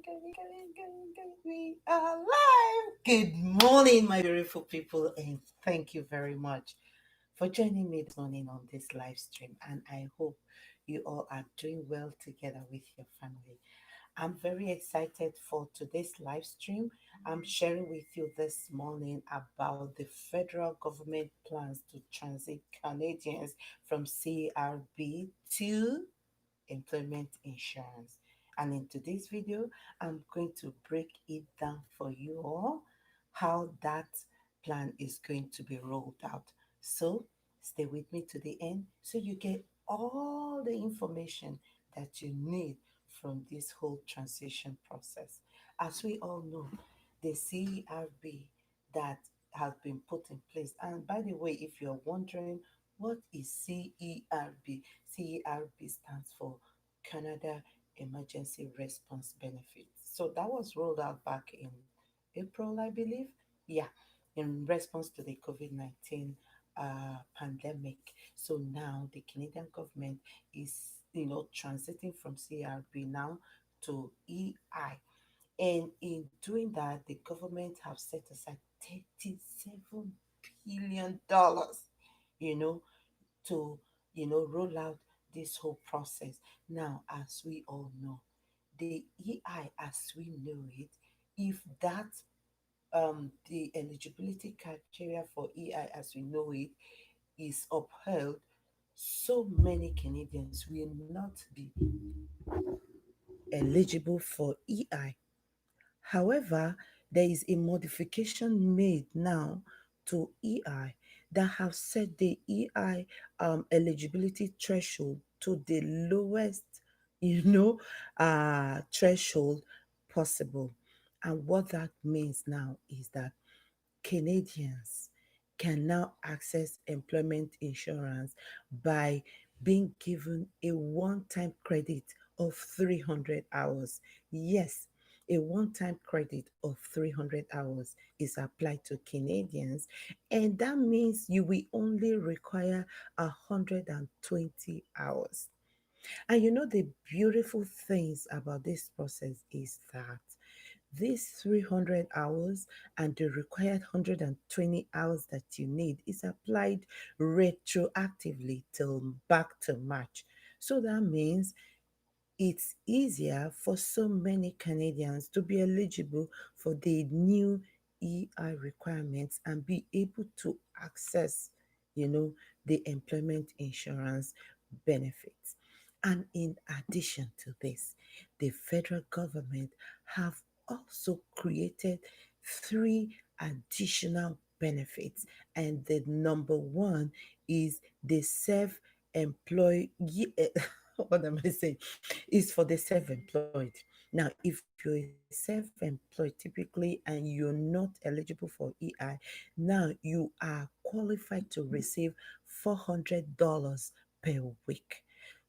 We are live. Good morning, my beautiful people, and thank you very much for joining me this morning on this live stream. And I hope you all are doing well together with your family. I'm very excited for today's live stream. I'm sharing with you this morning about the federal government plans to transit Canadians from CRB to employment insurance. And in today's video, I'm going to break it down for you all how that plan is going to be rolled out. So stay with me to the end so you get all the information that you need from this whole transition process. As we all know, the CERB that has been put in place. And by the way, if you're wondering what is CERB, CERB stands for Canada Emergency Response Benefit. So that was rolled out back in April, I believe. Yeah, in response to the COVID-19 pandemic. So now the Canadian government is, transiting from CRB now to EI. And in doing that, the government have set aside $37 billion, you know, to roll out this whole process. Now, as we all know, the EI as we know it, if that the eligibility criteria for EI as we know it is upheld, so many Canadians will not be eligible for EI. However, there is a modification made now to EI that have set the EI eligibility threshold to the lowest, threshold possible. And what that means now is that Canadians can now access employment insurance by being given a one time credit of 300 hours. Yes, a one time credit of 300 hours is applied to Canadians, and that means you will only require 120 hours. And the beautiful things about this process is that these 300 hours and the required 120 hours that you need is applied retroactively till back to March. So that means it's easier for so many Canadians to be eligible for the new EI requirements and be able to access, the employment insurance benefits. And in addition to this, the federal government have also created three additional benefits. And the number one is the self-employed. What am I saying? Is for the self-employed. Now, if you're a self-employed typically and you're not eligible for EI, now you are qualified to receive $400 per week,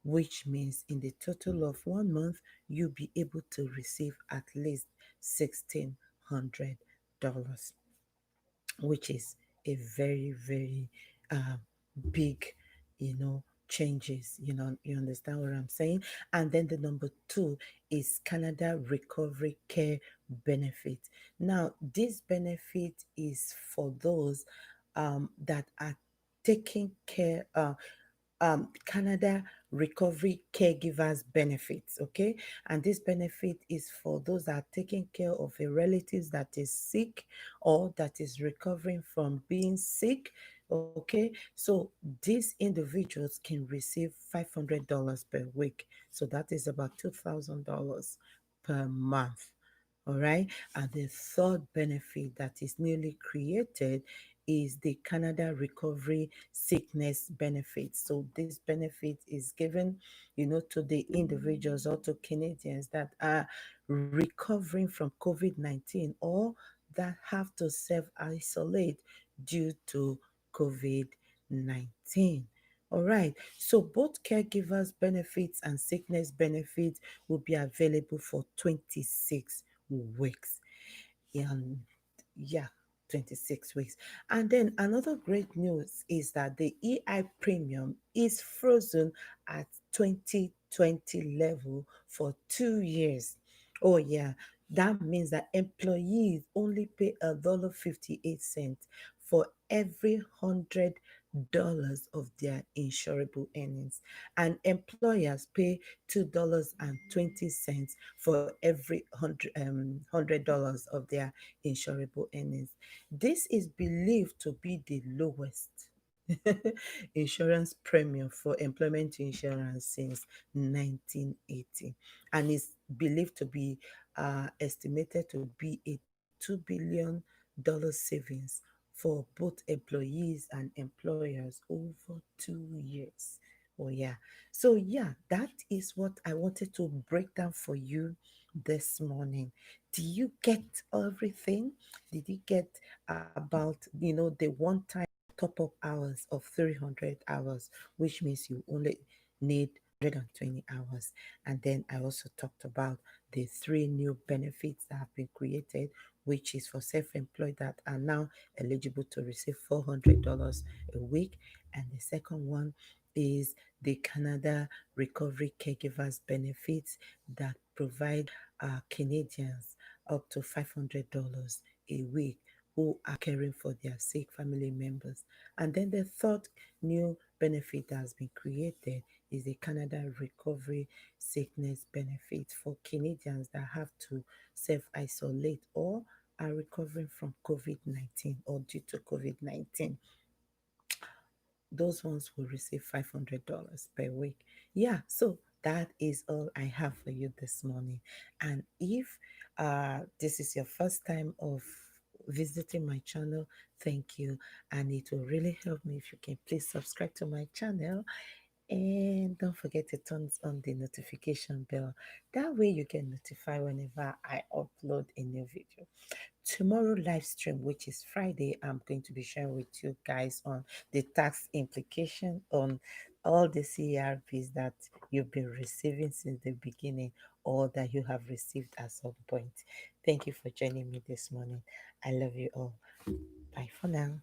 which means in the total of 1 month, you'll be able to receive at least $1,600, which is a very, very big, changes. You understand what I'm saying? And then the number two is Canada Recovery Care Benefit. Now, this benefit is for those that are taking care. Canada Recovery Caregivers Benefits, okay? And this benefit is for those that are taking care of a relative that is sick or that is recovering from being sick, okay? So these individuals can receive $500 per week. So that is about $2,000 per month. All right. And the third benefit that is newly created is the Canada Recovery Sickness Benefit. So this benefit is given, to the individuals or to Canadians that are recovering from COVID-19 or that have to self-isolate due to COVID-19. All right. So both caregivers benefits and sickness benefits will be available for 26 weeks. And yeah, 26 weeks. And then another great news is that the EI premium is frozen at 2020 level for 2 years. Oh yeah, that means that employees only pay $1.58 for every $100 of their insurable earnings, and employers pay $2.20 for every $100 of their insurable earnings. This is believed to be the lowest insurance premium for employment insurance since 1980, and is believed to be estimated to be a $2 billion savings for both employees and employers over 2 years. Oh, yeah. So, yeah, that is what I wanted to break down for you this morning. Do you get everything? Did you get about, the one time top up hours of 300 hours, which means you only need 120 hours? And then I also talked about the three new benefits that have been created, which is for self-employed that are now eligible to receive $400 a week. And the second one is the Canada Recovery Caregivers benefits that provide Canadians up to $500 a week who are caring for their sick family members. And then the third new benefit that has been created is the Canada Recovery Sickness benefit for Canadians that have to self isolate or are recovering from COVID 19 or due to COVID 19. Those ones will receive $500 per week. Yeah, so that is all I have for you this morning. And if this is your first time of visiting my channel, thank you. And it will really help me if you can please subscribe to my channel, and don't forget to turn on the notification bell. That way you get notified whenever I upload a new video. Tomorrow live stream, which is Friday, I'm going to be sharing with you guys on the tax implication on all the CRPs that you've been receiving since the beginning or that you have received at some point. Thank you for joining me this morning. I love you all. Bye for now.